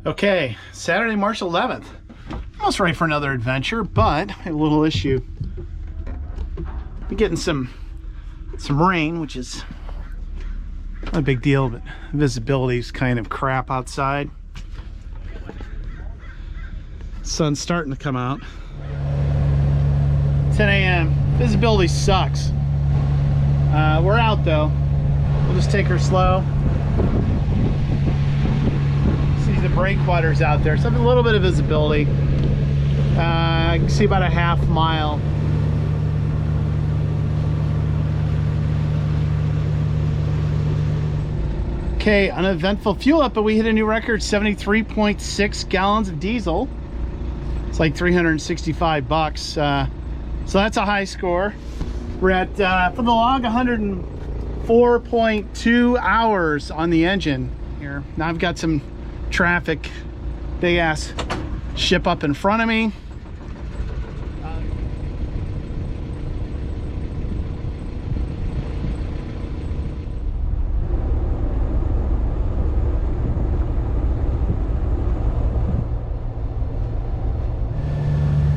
Okay, Saturday, March 11th. Almost ready for another adventure, but I have a little issue. Been getting some rain, which is not a big deal, but visibility is kind of crap outside. Sun's starting to come out. 10 a.m. Visibility sucks. We're out though. We'll just take her slow. See the breakwaters out there, so I have a little bit of visibility. I can see about a half mile. Okay, uneventful fuel up, but we hit a new record, 73.6 gallons of diesel. It's like 365 bucks. So that's a high score. We're at, for the log, 104.2 hours on the engine here. Now I've got some traffic, big ass ship up in front of me.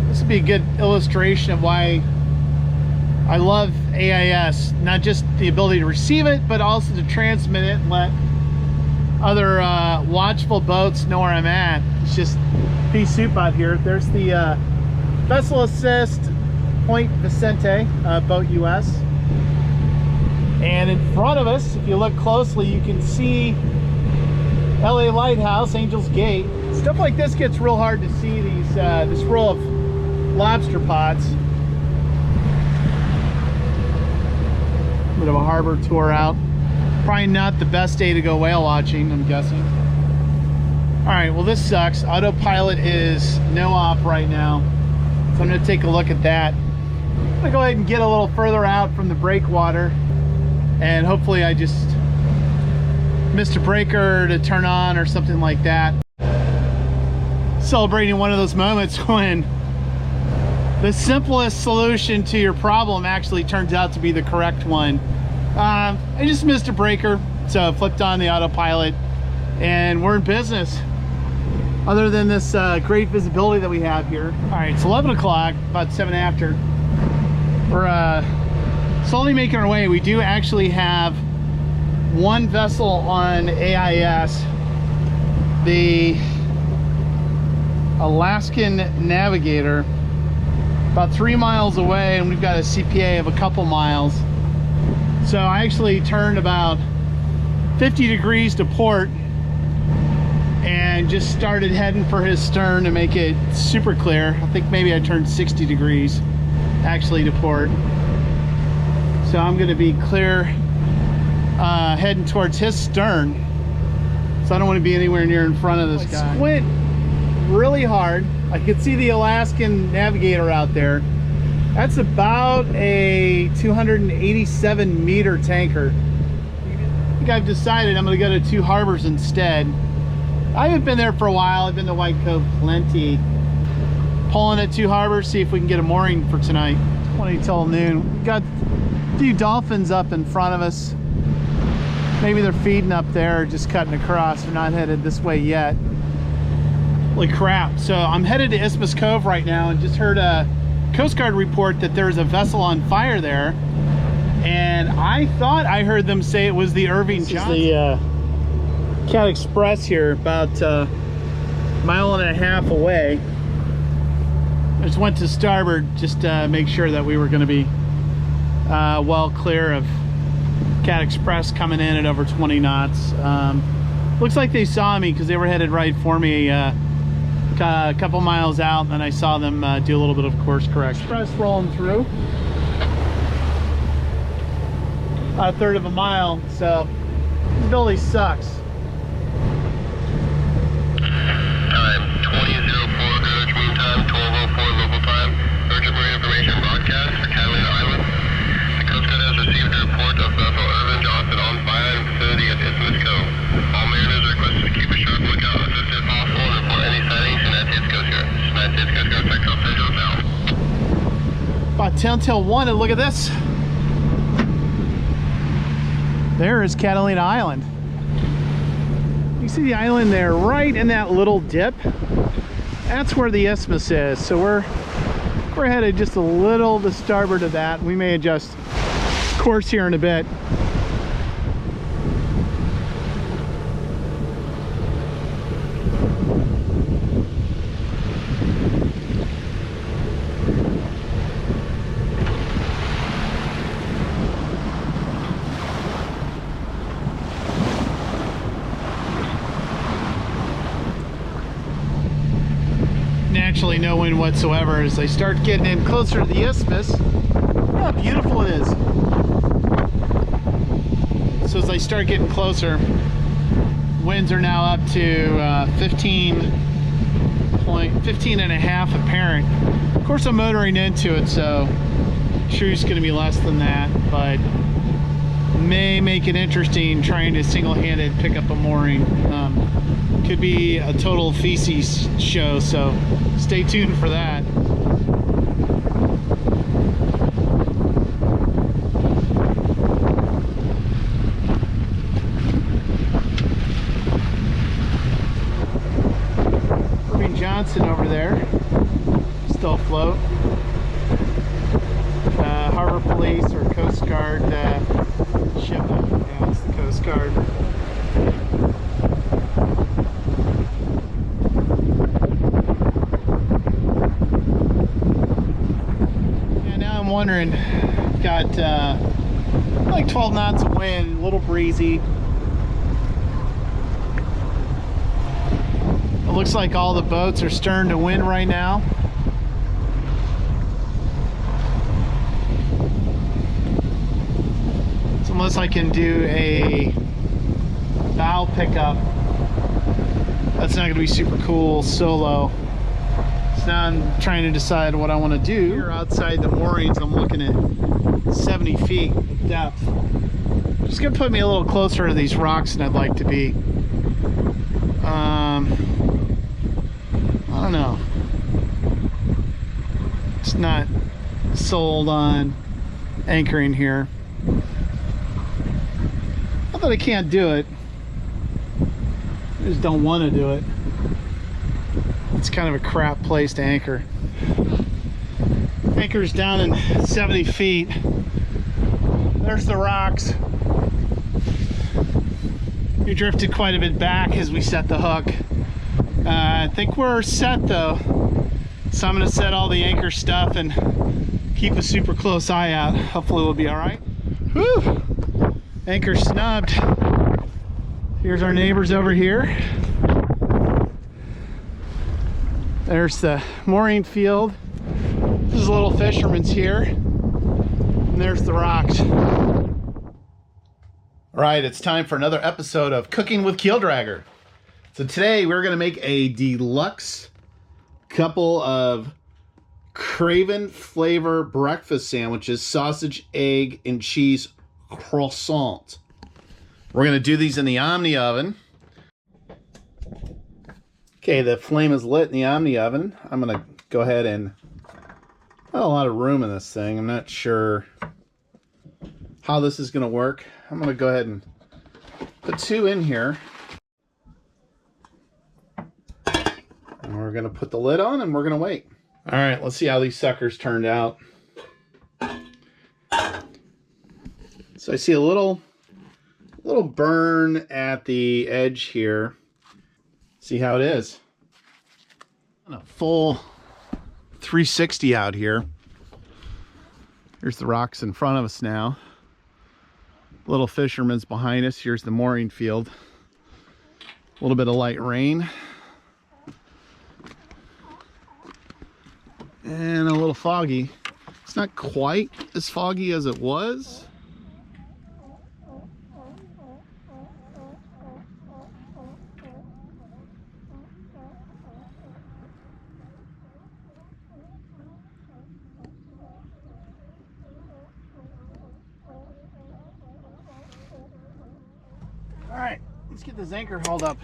This would be a good illustration of why I love AIS, not just the ability to receive it, but also to transmit it and let other watchful boats know where I'm at. It's just pea soup out here. There's the vessel assist Point Vicente, boat US. And in front of us, if you look closely, you can see LA Lighthouse, Angel's Gate. Stuff like this gets real hard to see, these this row of lobster pots. Bit of a harbor tour out. Probably not the best day to go whale watching, I'm guessing. All right, well this sucks. Autopilot is no op right now, so I'm gonna take a look at that. I'm gonna go ahead and get a little further out from the breakwater, and hopefully I just missed a breaker to turn on or something like that. Celebrating one of those moments when the simplest solution to your problem actually turns out to be the correct one. I just missed a breaker, so flipped on the autopilot, and we're in business. Other than this great visibility that we have here. All right, it's 11 o'clock, about 7 after. We're slowly making our way. We do actually have one vessel on AIS, the Alaskan Navigator, about 3 miles away, and we've got a CPA of a couple miles. So I actually turned about 50 degrees to port and just started heading for his stern to make it super clear. I think maybe I turned 60 degrees actually to port. So I'm gonna be clear heading towards his stern. So I don't want to be anywhere near in front of this guy. Squint really hard. I could see the Alaskan Navigator out there. That's about a 287 meter tanker. I think I've decided I'm gonna go to Two Harbors instead. I haven't been there for a while. I've been to White Cove plenty. Pulling at Two Harbors, see if we can get a mooring for tonight. 20 till noon. We've got a few dolphins up in front of us. Maybe they're feeding up there or just cutting across. They're not headed this way yet. Holy crap. So I'm headed to Isthmus Cove right now and just heard a Coast Guard report that there's a vessel on fire there. And I thought I heard them say it was the Irving Johnson. This is the Cat Express here, about a mile and a half away. I just went to starboard just to make sure that we were going to be well clear of Cat Express coming in at over 20 knots. Looks like they saw me because they were headed right for me a couple miles out, and then I saw them do a little bit of course correction. Express rolling through. About a third of a mile, so visibility sucks. Time 20:04 Greenwich Mean Time, 12:04 local time. Urgent marine information broadcast for Catalina Island. The Coast Guard has received a report of vessel Irving Johnson on fire in the vicinity of Isthmus Cove. All mariners are requested to keep a sharp lookout, assist if possible, and report any sightings. United States Coast Guard. United States Coast Guard, Sector Los Angeles now. About 10 till 1, and look at this. There is Catalina Island. You See the island there, right in that little dip? That's where the isthmus is. So we're headed just a little to starboard of that. We may adjust course here in a bit. Naturally no wind whatsoever. As they start getting in closer to the isthmus, look how beautiful it is. So as they start getting closer, winds are now up to 15 and a half apparent. Of course I'm motoring into it, so I'm sure it's going to be less than that, but may make it interesting trying to single-handed pick up a mooring. Could be a total feces show, so stay tuned for that. Johnson over there, still afloat. Harbor Police or Coast Guard ship. Yeah, it's the Coast Guard. Yeah, now I'm wondering, got like 12 knots of wind, a little breezy. Looks like all the boats are stern to wind right now. So unless I can do a bow pickup, that's not going to be super cool solo. So now I'm trying to decide what I want to do. Here outside the moorings, I'm looking at 70 feet of depth. Just going to put me a little closer to these rocks than I'd like to be. I don't know. It's not sold on anchoring here. Not that I can't do it. I just don't want to do it. It's kind of a crap place to anchor. Anchor's down in 70 feet. There's the rocks. We drifted quite a bit back as we set the hook. I think we're set though, so I'm going to set all the anchor stuff and keep a super close eye out. Hopefully we'll be all right. Whew! Anchor snubbed. Here's our neighbors over here. There's the mooring field. This is a little Fisherman's here, and there's the rocks. All right, it's time for another episode of Cooking with Keel Dragger. So today we're going to make a deluxe couple of Craven flavor breakfast sandwiches, sausage, egg, and cheese croissant. We're going to do these in the Omni oven. Okay, the flame is lit in the Omni oven. I'm going to go ahead and... Not a lot of room in this thing. I'm not sure how this is going to work. I'm going to go ahead and put two in here. And we're going to put the lid on and we're going to wait. All right, let's see how these suckers turned out. So I see a little burn at the edge here. See how it is. A full 360 out here. Here's the rocks in front of us now. Little Fisherman's behind us. Here's the mooring field. A little bit of light rain. And a little foggy. It's not quite as foggy as it was. All right, let's get this anchor hauled up.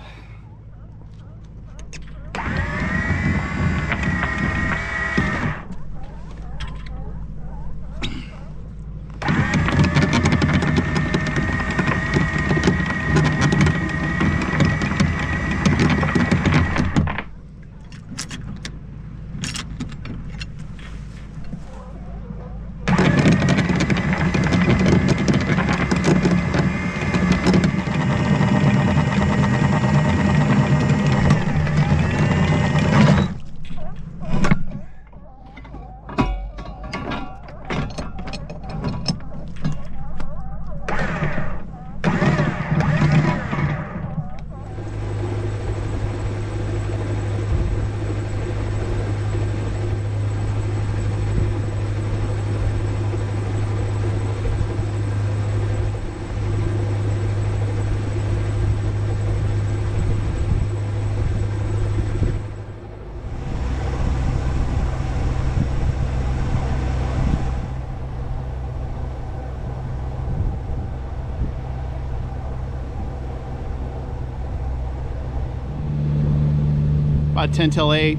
about 10 till 8.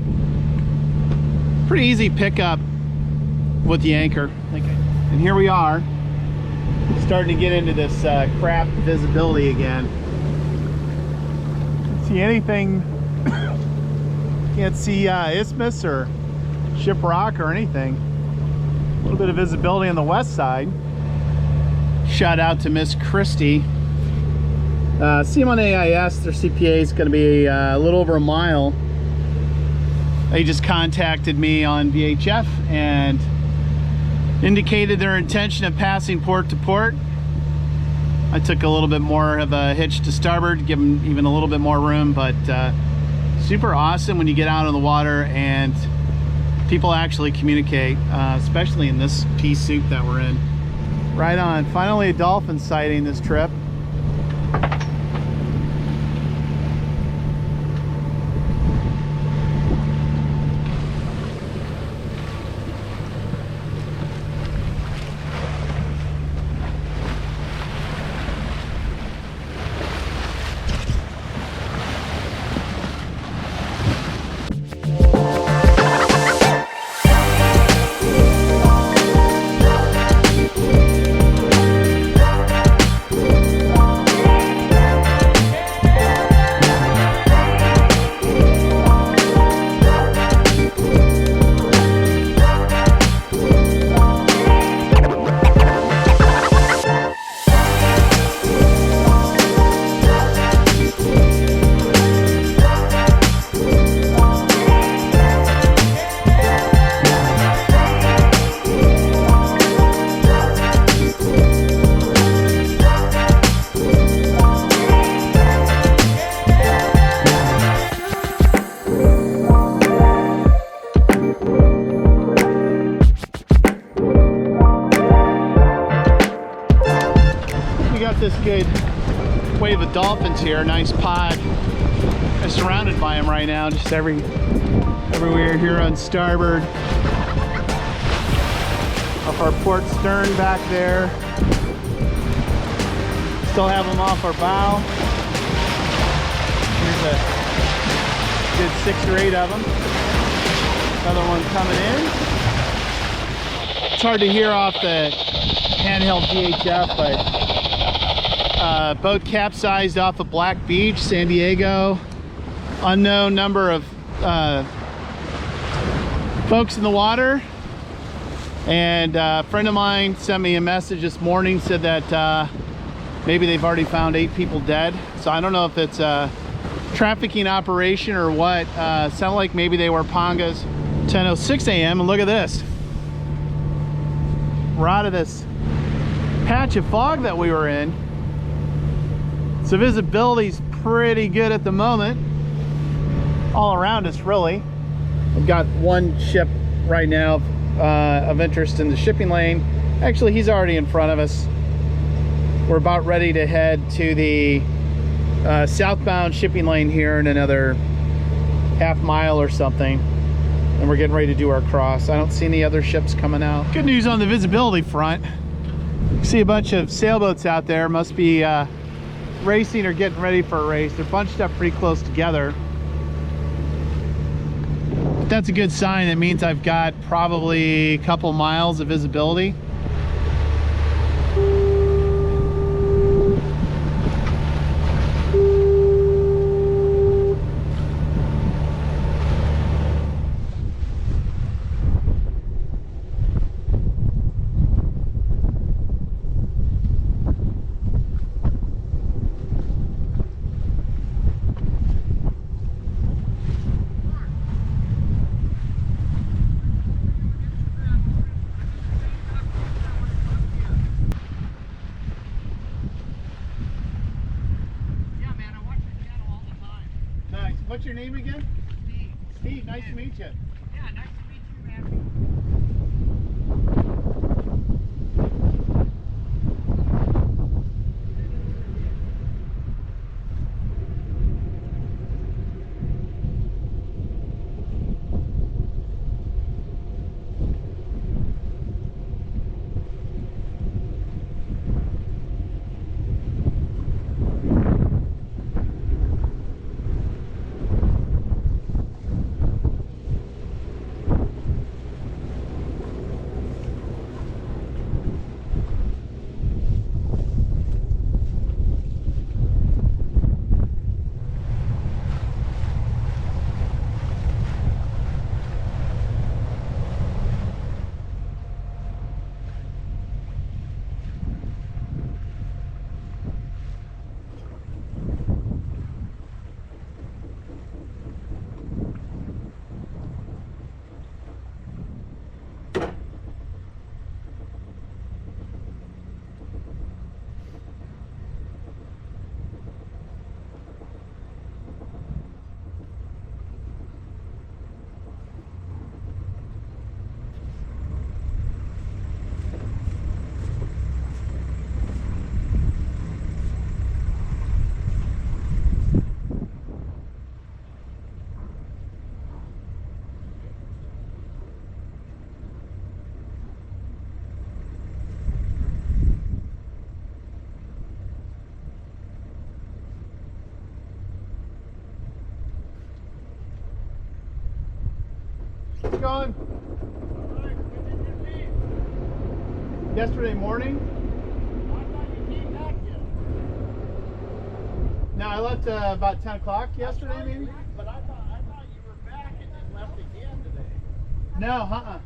Pretty easy pickup with the anchor. And here we are, starting to get into this crap visibility again. Can't see anything. Can't see Isthmus or Ship Rock or anything. A little bit of visibility on the west side. Shout out to Miss Christie. See them on AIS. Their CPA is going to be a little over a mile. They just contacted me on VHF and indicated their intention of passing port to port. I took a little bit more of a hitch to starboard to give them even a little bit more room, but super awesome when you get out on the water and people actually communicate, especially in this pea soup that we're in. Right on. Finally a dolphin sighting this trip. This good wave of dolphins here, nice pod. I'm surrounded by them right now, just everywhere here on starboard. Off our port stern back there. Still have them off our bow. Here's a good 6 or 8 of them. Another one coming in. It's hard to hear off the handheld VHF, but boat capsized off of Black Beach, San Diego. Unknown number of folks in the water. And a friend of mine sent me a message this morning, said that maybe they've already found 8 people dead. So I don't know if it's a trafficking operation or what. Sounded like maybe they were Pongas. 10:06 a.m. and look at this. We're out of this patch of fog that we were in. So visibility's pretty good at the moment. All around us, really. We've got one ship right now of interest in the shipping lane. Actually, he's already in front of us. We're about ready to head to the southbound shipping lane here in another half mile or something. And we're getting ready to do our cross. I don't see any other ships coming out. Good news on the visibility front. You see a bunch of sailboats out there. Must be racing or getting ready for a race. They're bunched up pretty close together. But that's a good sign. That means I've got probably a couple miles of visibility. What's your name again? Steve. Steve, nice to meet you. Yeah, nice to meet you, man. How's it going? Alright, when did you leave? Yesterday morning? I thought you came back yet. No, I left about 10 o'clock yesterday, maybe? But I thought you were back and then left again today. No, uh-uh.